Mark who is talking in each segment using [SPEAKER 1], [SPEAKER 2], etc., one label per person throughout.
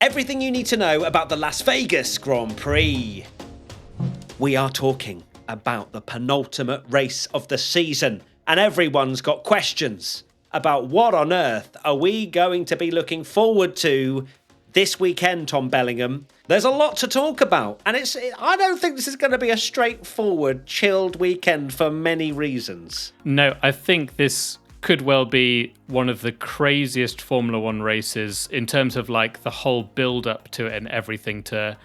[SPEAKER 1] Everything you need to know about the Las Vegas Grand Prix. We are talking about the penultimate race of the season, and everyone's got questions about what on earth are we going to be looking forward to this weekend, Tom Bellingham. There's a lot to talk about, and I don't think this is going to be a straightforward, chilled weekend for many reasons.
[SPEAKER 2] No, I think this could well be one of the craziest Formula One races in terms of like the whole build up to it and everything to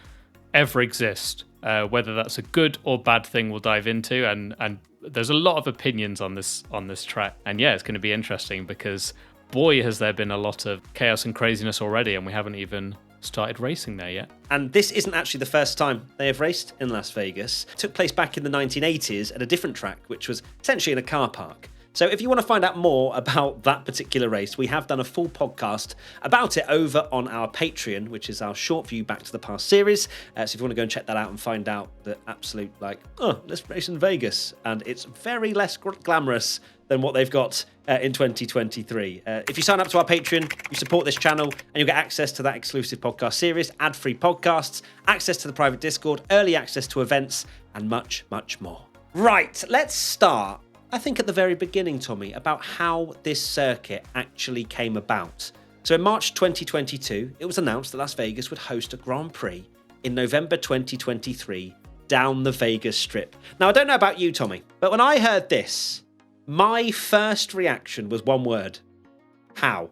[SPEAKER 2] ever exist. Whether that's a good or bad thing, we'll dive into, and there's a lot of opinions on this track, and yeah, it's going to be interesting because boy, has there been a lot of chaos and craziness already, and we haven't even started racing there yet.
[SPEAKER 1] And this isn't actually the first time they have raced in Las Vegas. It took place back in the 1980s at a different track, which was essentially in a car park. So if you want to find out more about that particular race, we have done a full podcast about it over on our Patreon, which is our short view Back to the Past series. So if you want to go and check that out and find out the absolute, let's race in Vegas. And it's very less glamorous than what they've got in 2023. If you sign up to our Patreon, you support this channel, and you'll get access to that exclusive podcast series, ad-free podcasts, access to the private Discord, early access to events, and much, much more. Right, let's start, I think, at the very beginning, Tommy, about how this circuit actually came about. So in March 2022, it was announced that Las Vegas would host a Grand Prix in November 2023 down the Vegas Strip. Now, I don't know about you, Tommy, but when I heard this, my first reaction was one word: how?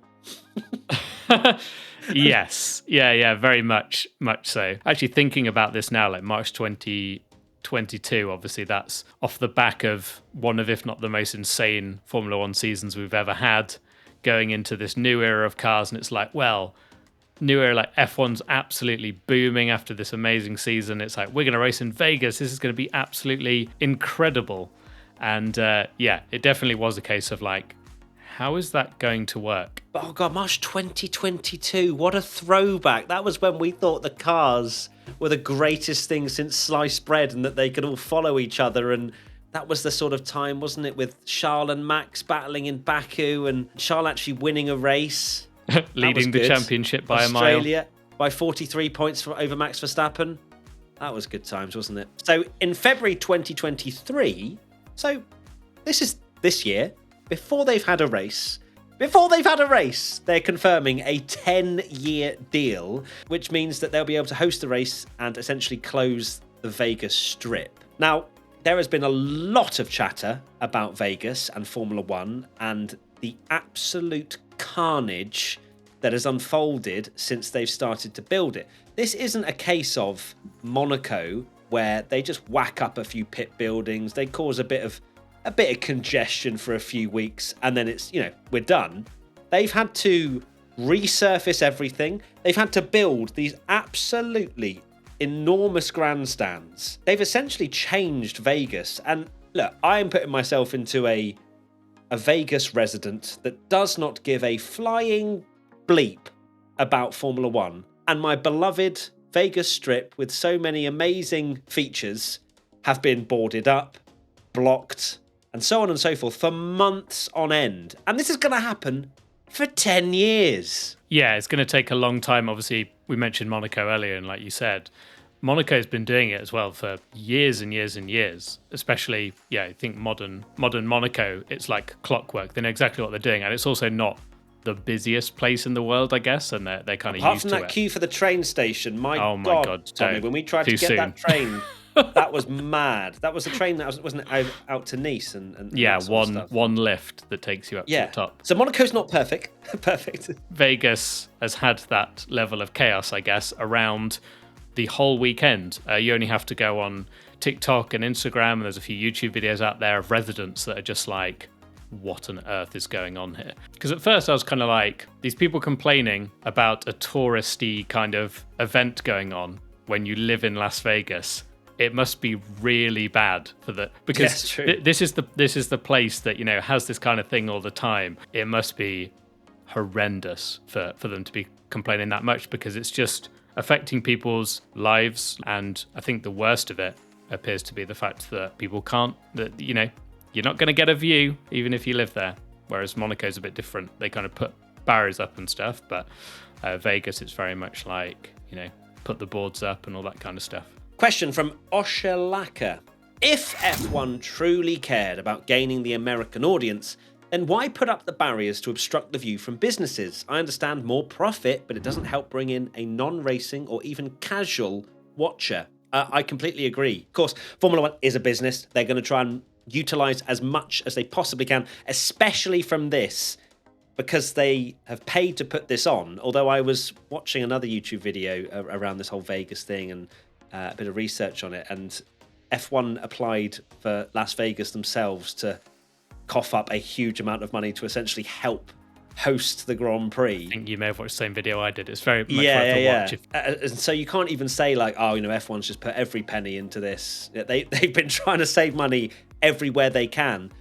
[SPEAKER 2] Yes. Yeah, very much so. Actually, thinking about this now, like March 2022, obviously that's off the back of one of, if not the most insane Formula One seasons we've ever had, going into this new era of cars. And it's like, well, new era, like F1's absolutely booming after this amazing season. It's like, we're going to race in Vegas. This is going to be absolutely incredible. And it definitely was a case of like, how is that going to work?
[SPEAKER 1] Oh God, March 2022, what a throwback. That was when we thought the cars were the greatest thing since sliced bread and that they could all follow each other. And that was the sort of time, wasn't it, with Charles and Max battling in Baku and Charles actually winning a race.
[SPEAKER 2] Leading the championship by
[SPEAKER 1] Australia,
[SPEAKER 2] a mile.
[SPEAKER 1] By 43 points over Max Verstappen. That was good times, wasn't it? So in February 2023, so this is this year, before they've had a race, they're confirming a 10-year deal, which means that they'll be able to host the race and essentially close the Vegas Strip. Now, there has been a lot of chatter about Vegas and Formula One and the absolute carnage that has unfolded since they've started to build it. This isn't a case of Monaco where they just whack up a few pit buildings, they cause a bit of congestion for a few weeks, and then it's, we're done. They've had to resurface everything. They've had to build these absolutely enormous grandstands. They've essentially changed Vegas. And look, I am putting myself into a Vegas resident that does not give a flying bleep about Formula One. And my beloved Vegas Strip, with so many amazing features, have been boarded up, blocked, and so on and so forth for months on end. And this is going to happen for 10 years.
[SPEAKER 2] Yeah, it's going to take a long time. Obviously, we mentioned Monaco earlier, and like you said, Monaco's been doing it as well for years and years and years. Especially, I think modern Monaco, it's like clockwork. They know exactly what they're doing, and it's also not the busiest place in the world, I guess, and they're kind of used to it.
[SPEAKER 1] Apart from that queue for the train station, my God, Tommy,
[SPEAKER 2] don't.
[SPEAKER 1] when we tried to get that train, that was mad. That was a train that wasn't out to Nice and
[SPEAKER 2] yeah, one lift that takes you up to the top.
[SPEAKER 1] So Monaco's not perfect.
[SPEAKER 2] Vegas has had that level of chaos, I guess, around the whole weekend. You only have to go on TikTok and Instagram, and there's a few YouTube videos out there of residents that are just like, what on earth is going on here? Because at first I was kind of like, these people complaining about a touristy kind of event going on when you live in Las Vegas. It must be really bad for because this is the place that has this kind of thing all the time. It must be horrendous for them to be complaining that much, because it's just affecting people's lives. And I think the worst of it appears to be the fact that people can't, you're not going to get a view even if you live there. Whereas Monaco's a bit different. They kind of put barriers up and stuff, but Vegas, it's very much like, put the boards up and all that kind of stuff.
[SPEAKER 1] Question from Oshalaka. If F1 truly cared about gaining the American audience, then why put up the barriers to obstruct the view from businesses? I understand more profit, but it doesn't help bring in a non-racing or even casual watcher. I completely agree. Of course, Formula One is a business. They're going to try and utilize as much as they possibly can, especially from this, because they have paid to put this on. Although I was watching another YouTube video around this whole Vegas thing and a bit of research on it, and F1 applied for Las Vegas themselves to cough up a huge amount of money to essentially help host the Grand Prix.
[SPEAKER 2] I think you may have watched the same video I did. It's very much worth a watch.
[SPEAKER 1] And so you can't even say like, oh, F1's just put every penny into this. They've been trying to save money everywhere they can.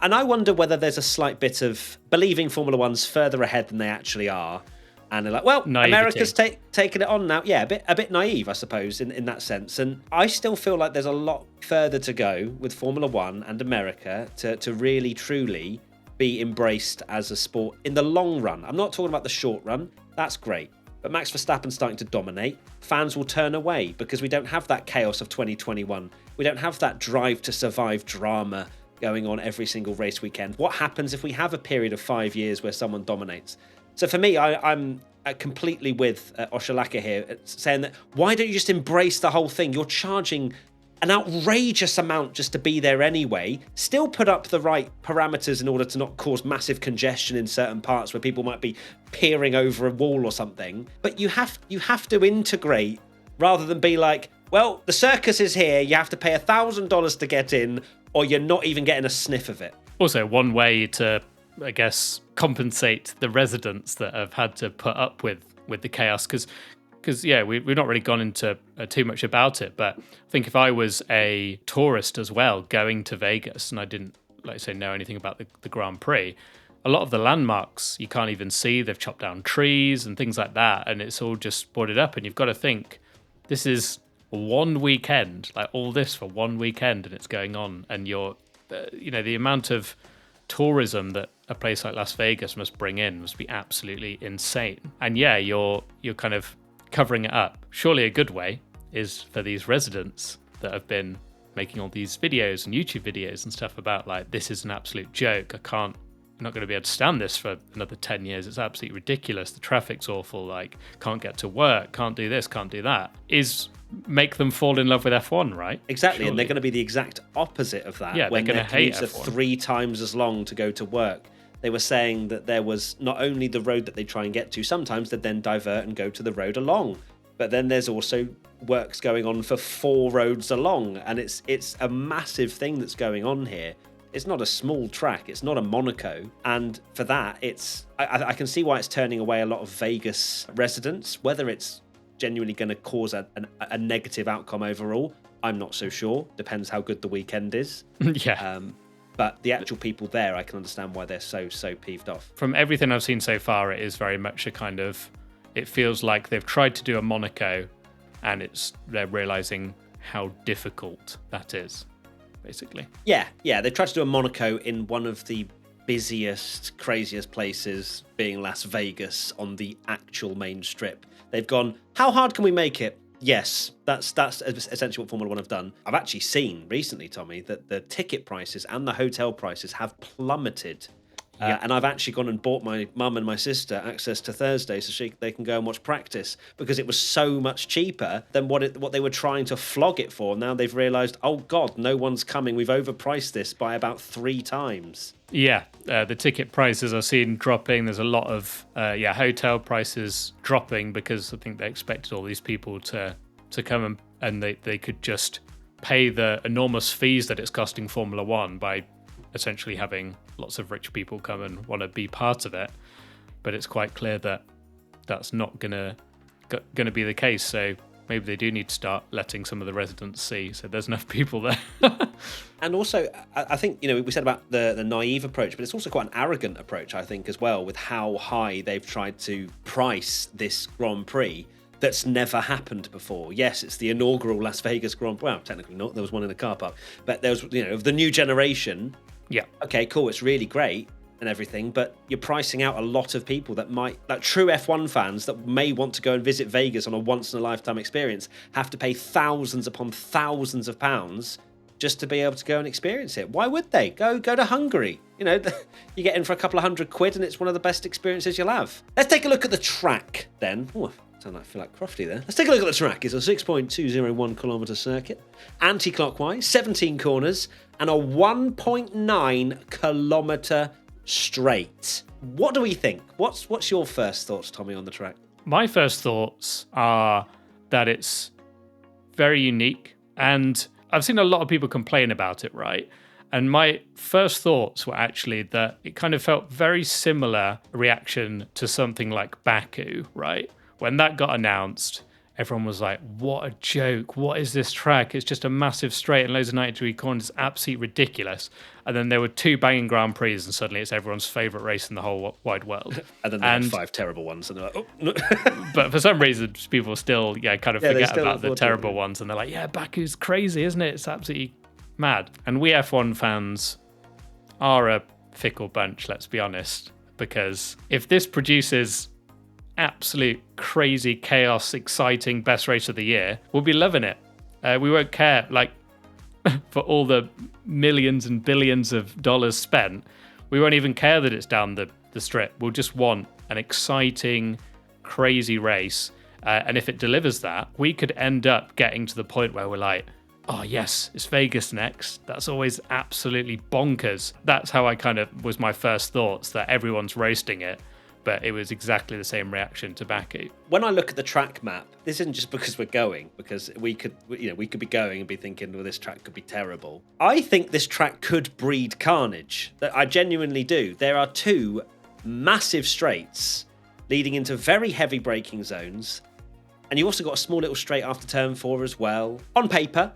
[SPEAKER 1] And I wonder whether there's a slight bit of believing Formula One's further ahead than they actually are. And they're like, well, naivety. America's taking it on now. Yeah, a bit naive, I suppose, in that sense. And I still feel like there's a lot further to go with Formula One and America to really, truly be embraced as a sport in the long run. I'm not talking about the short run. That's great. But Max Verstappen's starting to dominate. Fans will turn away because we don't have that chaos of 2021. We don't have that drive to survive drama going on every single race weekend. What happens if we have a period of 5 years where someone dominates? So for me, I'm completely with Oshalaka here, saying that why don't you just embrace the whole thing? You're charging an outrageous amount just to be there anyway. Still put up the right parameters in order to not cause massive congestion in certain parts where people might be peering over a wall or something. But you have to integrate rather than be like, well, the circus is here. You have to pay $1,000 to get in, or you're not even getting a sniff of it.
[SPEAKER 2] Also, one way to, I guess, compensate the residents that have had to put up with the chaos, because we've not really gone into too much about it, but I think if I was a tourist as well going to Vegas and I didn't, like I say, know anything about the Grand Prix, a lot of the landmarks you can't even see. They've chopped down trees and things like that, and it's all just boarded up, and you've got to think, this is one weekend, like all this for one weekend, and it's going on, and you're the amount of tourism that a place like Las Vegas must bring in must be absolutely insane. And yeah, you're kind of covering it up. Surely a good way is for these residents that have been making all these videos and YouTube videos and stuff about like, this is an absolute joke. I'm not going to be able to stand this for another 10 years. It's absolutely ridiculous. The traffic's awful. Like, can't get to work, can't do this, can't do that. Is make them fall in love with F1, right?
[SPEAKER 1] Exactly.
[SPEAKER 2] Surely.
[SPEAKER 1] And they're going to be the exact opposite of that.
[SPEAKER 2] Yeah,
[SPEAKER 1] when
[SPEAKER 2] they're going to hate
[SPEAKER 1] their commutes are 3 times as long to go to work. They were saying that there was not only the road that they try and get to, sometimes they'd then divert and go to the road along. But then there's also works going on for 4 roads along. And it's a massive thing that's going on here. It's not a small track. It's not a Monaco. And for that, I can see why it's turning away a lot of Vegas residents. Whether it's genuinely going to cause a negative outcome overall, I'm not so sure. Depends how good the weekend is.
[SPEAKER 2] Yeah.
[SPEAKER 1] But the actual people there, I can understand why they're so peeved off.
[SPEAKER 2] From everything I've seen so far, it is very much a kind of, it feels like they've tried to do a Monaco and they're realizing how difficult that is, basically. Yeah,
[SPEAKER 1] they tried to do a Monaco in one of the busiest, craziest places, being Las Vegas, on the actual main strip. They've gone, how hard can we make it? Yes, that's essentially what Formula One have done. I've actually seen recently, Tommy, that the ticket prices and the hotel prices have plummeted. And I've actually gone and bought my mum and my sister access to Thursday so they can go and watch practice, because it was so much cheaper than what they were trying to flog it for. Now they've realised, oh God, no one's coming. We've overpriced this by about 3 times.
[SPEAKER 2] Yeah, the ticket prices I've seen dropping. There's a lot of hotel prices dropping because I think they expected all these people to come and they could just pay the enormous fees that it's costing Formula One by essentially having lots of rich people come and want to be part of it. But it's quite clear that that's not gonna be the case. So maybe they do need to start letting some of the residents see, so there's enough people there.
[SPEAKER 1] And also, I think, we said about the naive approach, but it's also quite an arrogant approach, I think, as well, with how high they've tried to price this Grand Prix that's never happened before. Yes, it's the inaugural Las Vegas Grand Prix. Well, technically not. There was one in the car park. But there was, of the new generation.
[SPEAKER 2] Yeah.
[SPEAKER 1] Okay, cool. It's really great. and everything, but you're pricing out a lot of people that might, like true F1 fans that may want to go and visit Vegas on a once-in-a-lifetime experience, have to pay thousands upon thousands of pounds just to be able to go and experience it. Why would they? Go to Hungary. You know, you get in for a couple of £100 and it's one of the best experiences you'll have. Let's take a look at the track then. Oh, I feel like Crofty there. Let's take a look at the track. It's a 6.201 kilometre circuit, anti-clockwise, 17 corners, and a 1.9 kilometre straight. What do we think? What's your first thoughts, Tommy, on the track?
[SPEAKER 2] My first thoughts are that it's very unique, and I've seen a lot of people complain about it, right? And my first thoughts were actually that it kind of felt very similar reaction to something like Baku, right? When that got announced, everyone was like, what a joke. What is this track? It's just a massive straight and loads of 90-degree corners. It's absolutely ridiculous. And then there were 2 banging Grand Prix, and suddenly it's everyone's favourite race in the whole wide world.
[SPEAKER 1] And then they had 5 terrible ones, and they're like, oh, no.
[SPEAKER 2] But for some reason, people still forget about the terrible ones. And they're like, yeah, Baku's crazy, isn't it? It's absolutely mad. And we F1 fans are a fickle bunch, let's be honest. Because if this produces absolute crazy chaos, exciting best race of the year, we'll be loving it. We won't care, like, for all the millions and billions of dollars spent. We won't even care that it's down the strip. We'll just want an exciting, crazy race. And if it delivers that, we could end up getting to the point where we're like, oh yes, it's Vegas next. That's always absolutely bonkers. That's how I kind of was my first thoughts, that everyone's roasting it. But it was exactly the same reaction to Baku.
[SPEAKER 1] When I look at the track map, this isn't just because we're going, because we could be going and be thinking, well, this track could be terrible. I think this track could breed carnage. I genuinely do. There are 2 massive straights leading into very heavy braking zones, and you also got a small little straight after turn 4 as well. On paper,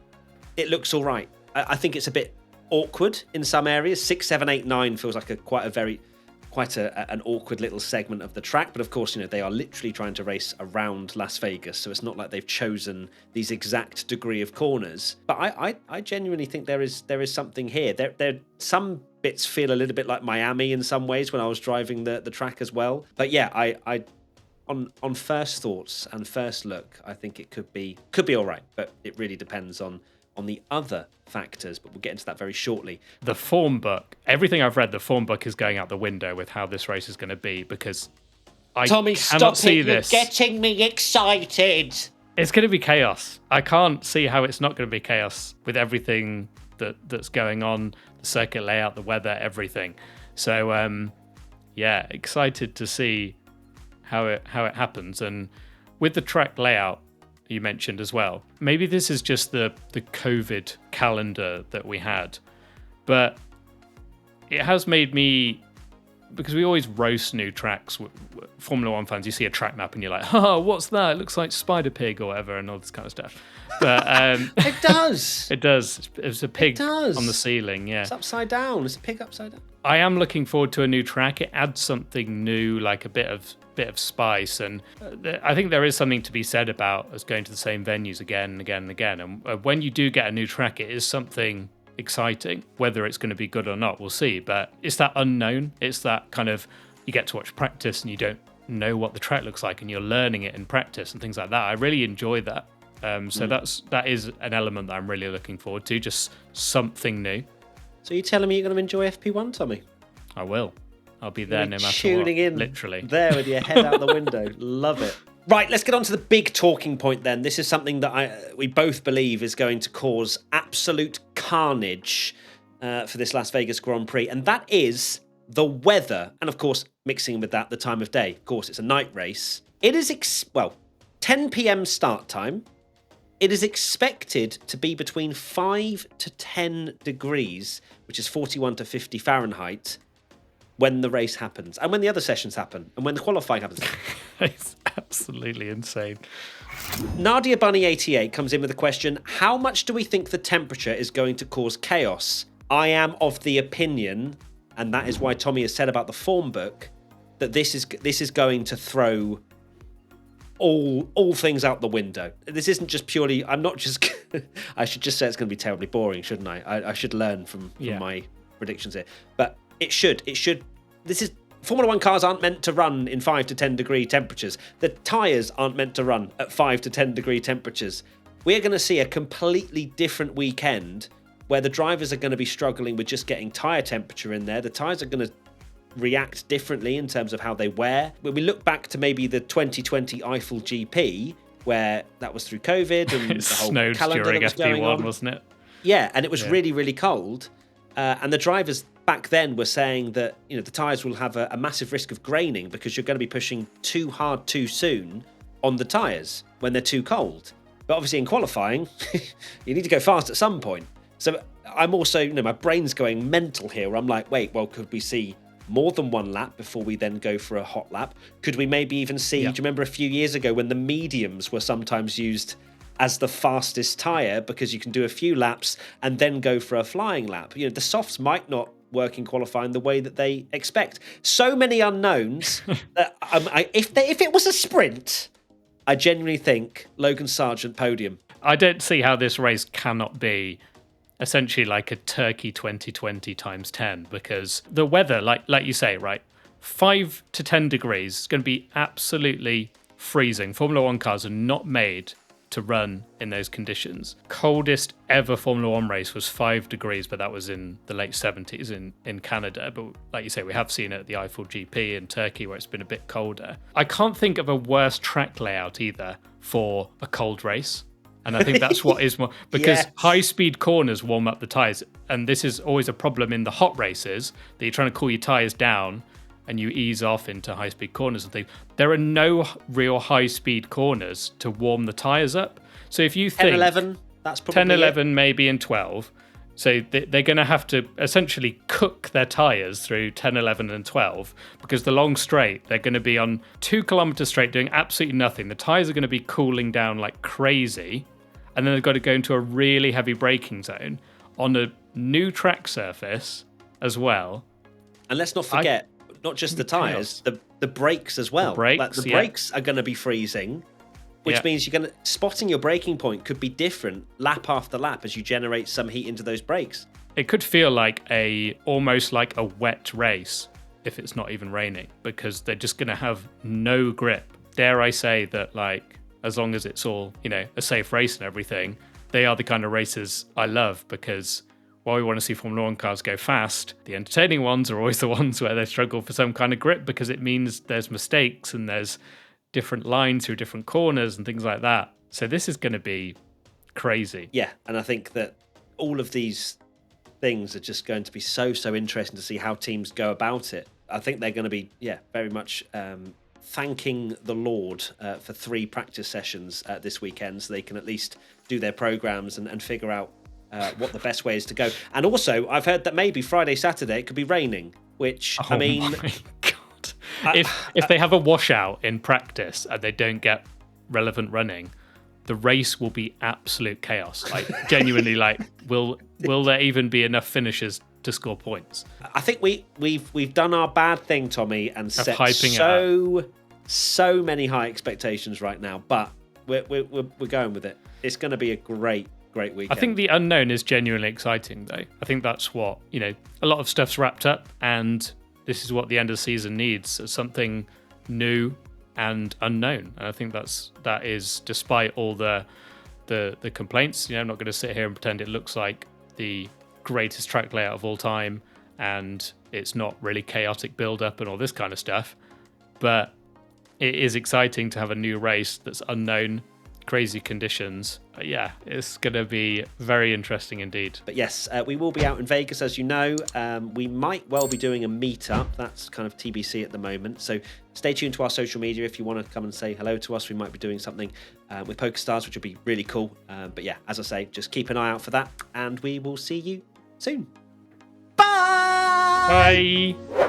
[SPEAKER 1] it looks all right. I think it's a bit awkward in some areas. 6, 7, 8, 9 feels like quite an awkward little segment of the track, but of course, they are literally trying to race around Las Vegas, so it's not like they've chosen these exact degree of corners. But I genuinely think there is something here. There some bits feel a little bit like Miami in some ways when I was driving the track as well. But yeah, I on first thoughts and first look, I think it could be all right, but it really depends on the other factors, but we'll get into that very shortly.
[SPEAKER 2] The form book, everything I've read, the form book is going out the window with how this race is going to be, because I
[SPEAKER 1] Tommy,
[SPEAKER 2] cannot see this.
[SPEAKER 1] You're getting me excited.
[SPEAKER 2] It's going to be chaos. I can't see how it's not going to be chaos with everything that's going on, the circuit layout, the weather, everything. So, yeah, excited to see how it happens. And with the track layout, you mentioned as well, maybe this is just the COVID calendar that we had, but it has made me, because we always roast new tracks. Formula One fans, you see a track map and you're like, oh, what's that? It looks like Spider Pig or whatever, and all this kind of stuff. But
[SPEAKER 1] it does.
[SPEAKER 2] It does. It's a pig on the ceiling. Yeah,
[SPEAKER 1] it's upside down. It's a pig upside down.
[SPEAKER 2] I am looking forward to a new track. It adds something new, like a bit of spice, and I think there is something to be said about us going to the same venues again and again and again. And when you do get a new track, it is something exciting. Whether it's going to be good or not, we'll see. But it's that unknown. It's that kind of, you get to watch practice and you don't know what the track looks like, and you're learning it in practice and things like that. I really enjoy that. So that is an element that I'm really looking forward to. Just something new.
[SPEAKER 1] So you're telling me you're going to enjoy FP1, Tommy?
[SPEAKER 2] I will. I'll be there no matter what.
[SPEAKER 1] Tuning in,
[SPEAKER 2] literally.
[SPEAKER 1] There with your head out the window. Love it. Right, let's get on to the big talking point then. This is something that we both believe is going to cause absolute carnage for this Las Vegas Grand Prix, and that is the weather. And of course, mixing with that, the time of day. Of course, it's a night race. It is, 10 p.m. start time. It is expected to be between 5 to 10 degrees, which is 41 to 50 Fahrenheit, when the race happens, and when the other sessions happen, and when the qualifying happens.
[SPEAKER 2] It's absolutely insane.
[SPEAKER 1] Nadia Bunny 88 comes in with a question: how much do we think the temperature is going to cause chaos? I am of the opinion, and that is why Tommy has said about the form book, that this is going to throw all things out the window. This isn't just purely, I'm not just I should just say it's going to be terribly boring, shouldn't I should learn from my predictions here, but it should this is Formula One cars aren't meant to run in 5 to 10 degree temperatures. The tyres aren't meant to run at 5 to 10 degree temperatures. We're going to see a completely different weekend where the drivers are going to be struggling with just getting tyre temperature in there. The tyres are going to react differently in terms of how they wear. When we look back to maybe the 2020 Eiffel GP, where that was through COVID and
[SPEAKER 2] it
[SPEAKER 1] the whole
[SPEAKER 2] snowed
[SPEAKER 1] calendar
[SPEAKER 2] during
[SPEAKER 1] that was going
[SPEAKER 2] FP1,
[SPEAKER 1] on,
[SPEAKER 2] wasn't it?
[SPEAKER 1] Yeah, and it was really, really cold. And the drivers back then were saying that the tyres will have a massive risk of graining because you're going to be pushing too hard too soon on the tyres when they're too cold. But obviously in qualifying, you need to go fast at some point. So I'm also, my brain's going mental here where I'm like, wait, well, could we see more than one lap before we then go for a hot lap? Could we maybe even see, do you remember a few years ago when the mediums were sometimes used as the fastest tyre because you can do a few laps and then go for a flying lap? The softs might not work in qualifying the way that they expect. So many unknowns that if it was a sprint, I genuinely think Logan Sargent podium.
[SPEAKER 2] I don't see how this race cannot be essentially like a Turkey 2020 times 10, because the weather, like you say, right, 5 to 10 degrees is going to be absolutely freezing. Formula One cars are not made to run in those conditions. Coldest ever Formula One race was 5 degrees, but that was in the late 70s in Canada. But like you say, we have seen it at the Eiffel GP in Turkey where it's been a bit colder. I can't think of a worse track layout either for a cold race. And I think that's what is more, because high-speed corners warm up the tyres. And this is always a problem in the hot races, that you're trying to cool your tyres down and you ease off into high-speed corners and things. There are no real high-speed corners to warm the tyres up. So if you think
[SPEAKER 1] 10, 11, that's probably
[SPEAKER 2] 10, 11, maybe in 12. So they're going to have to essentially cook their tyres through 10, 11 and 12, because the long straight, they're going to be on 2 kilometres straight doing absolutely nothing. The tyres are going to be cooling down like crazy. And then they've got to go into a really heavy braking zone on a new track surface as well. And
[SPEAKER 1] let's not forget, not just the tyres, the brakes as well. The brakes are going to be freezing, which means spotting your braking point could be different lap after lap as you generate some heat into those brakes.
[SPEAKER 2] It could feel like almost like a wet race if it's not even raining, because they're just going to have no grip. Dare I say that, as long as it's all, a safe race and everything, they are the kind of races I love, because while we want to see Formula One cars go fast, the entertaining ones are always the ones where they struggle for some kind of grip, because it means there's mistakes and there's different lines through different corners and things like that. So this is going to be crazy.
[SPEAKER 1] Yeah, and I think that all of these things are just going to be so interesting to see how teams go about it. I think they're going to be, very much thanking the Lord for 3 practice sessions this weekend, so they can at least do their programs and figure out what the best way is to go. And also, I've heard that maybe Friday, Saturday, it could be raining, which,
[SPEAKER 2] my God. If they have a washout in practice and they don't get relevant running, the race will be absolute chaos. Genuinely, will there even be enough finishers to score points?
[SPEAKER 1] I think we've done our bad thing, Tommy, and set so many high expectations right now. But we're going with it. It's going to be a great weekend.
[SPEAKER 2] I think the unknown is genuinely exciting, though. I think that's what a lot of stuff's wrapped up, and this is what the end of the season needs: something new and unknown. And I think that is, despite all the complaints. I'm not going to sit here and pretend it looks like the greatest track layout of all time and it's not really chaotic build-up and all this kind of stuff, but it is exciting to have a new race that's unknown, crazy conditions. It's going to be very interesting indeed.
[SPEAKER 1] But yes, we will be out in Vegas, as you know. We might well be doing a meetup. That's kind of TBC at the moment. So stay tuned to our social media if you want to come and say hello to us. We might be doing something with PokerStars, which would be really cool. But yeah, as I say, just keep an eye out for that, and we will see you soon. Bye!
[SPEAKER 2] Bye!